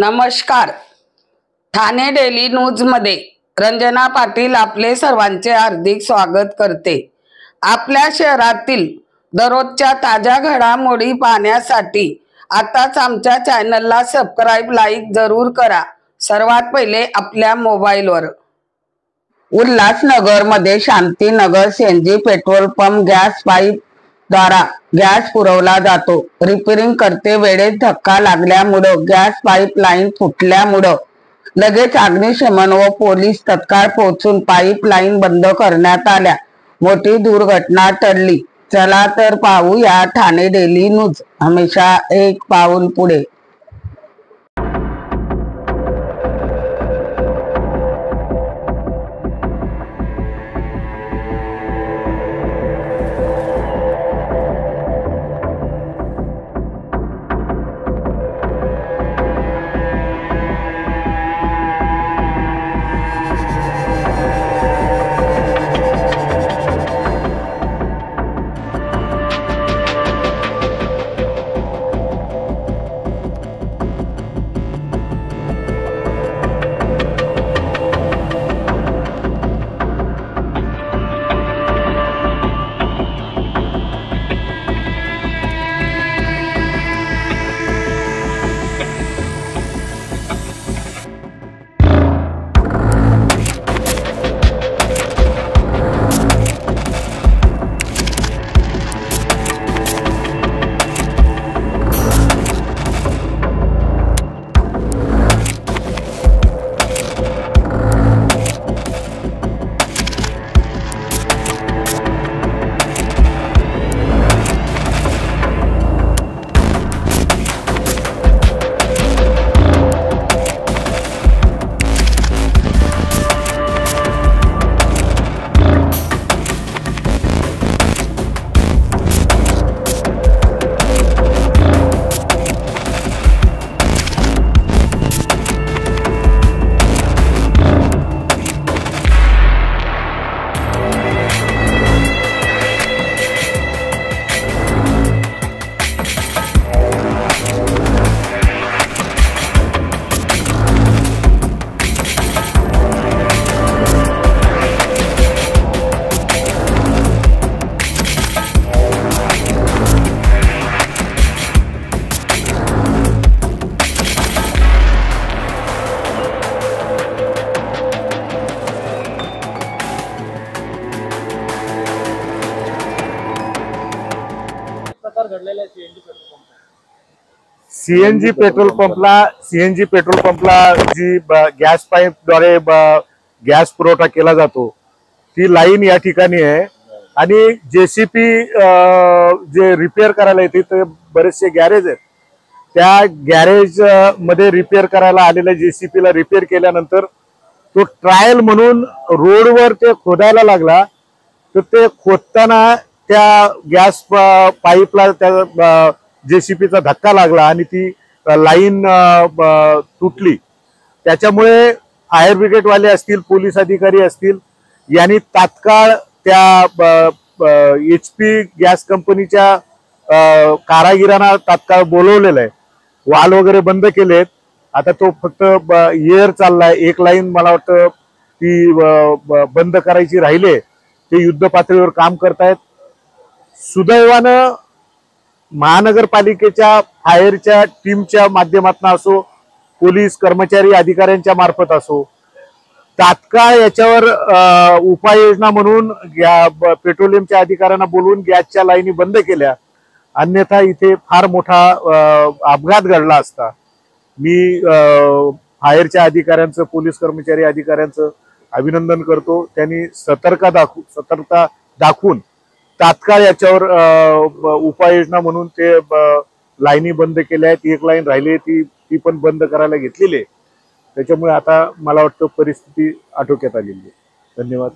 नमस्कार। Thane daily news मध्ये रंजना पाटील आपले सर्वांचे हार्दिक स्वागत करते। आपल्या शहरातील दररोजच्या ताज्या घडामोडी पाहण्यासाठी आताच आमच्या चॅनलला सबस्क्राइब लाईक जरूर करा। सर्वात पहिले आपल्या मोबाईलवर। उल्हासनगर मध्ये Shantinagar CNG petrol pump gas pipe द्वारा गॅस पुरवला जातो। रिपेअरिंग करते वेळेस धक्का लागल्यामुळे गॅस पाईप लाईन फुटल्यामुळे लगेच अग्निशमन व पोलीस तत्काळ पोहोचून पाईप लाईन बंद करण्यात आल्या। मोठी दुर्घटना टळली। चला तर पाहूया ठाणे डेली न्यूज, हमेशा एक पाऊल पुढे। सीएनजी पेट्रोल पंपला जी गॅस पाईप द्वारे गॅस पुरवठा केला जातो ती लाईन या ठिकाणी आहे आणि जेसीपी जे रिपेअर करायला येते ते बरेचसे गॅरेज आहेत। त्या गॅरेज मध्ये रिपेअर करायला आलेल्या जेसीपीला रिपेअर केल्यानंतर तो ट्रायल म्हणून रोडवर ते खोदायला लागला, तर ते खोदताना त्या गॅस पाईपला त्या जेसीपीचा धक्का लागला आणि ती लाईन तुटली। त्याच्यामुळे फायर ब्रिगेड वाले असतील, पोलीस अधिकारी असतील यांनी तात्काळ त्या HP गॅस कंपनीच्या कारागिरांना तात्काळ बोलवलेलं आहे। वाल वगैरे बंद केलेत। आता तो फक्त एअर चाललाय। एक लाईन मला वाटतं ती बंद करायची राहिले, ते युद्ध पातळीवर काम करतायत। सुदैवानं महानगरपालिकेच्या फायरच्या टीमच्या माध्यमातून असो, पोलीस कर्मचारी अधिकाऱ्यांच्या मार्फत असो, तात्काळ याच्यावर उपाययोजना म्हणून पेट्रोलियमच्या अधिकाऱ्यांना बोलवून गॅसच्या लाईनी बंद केल्या, अन्यथा इथे फार मोठा अपघात घडला असता। मी फायरच्या अधिकाऱ्यांचं, पोलीस कर्मचारी अधिकाऱ्यांचं अभिनंदन करतो। त्यांनी सतर्कता दाखवून तात्काळ याच्यावर उपाययोजना म्हणून ते लाईनी बंद केल्या आहेत। एक लाईन राहिली ती पण बंद करायला घेतलेली आहे। त्याच्यामुळे आता मला वाटतं परिस्थिती आटोक्यात आलेली आहे। धन्यवाद।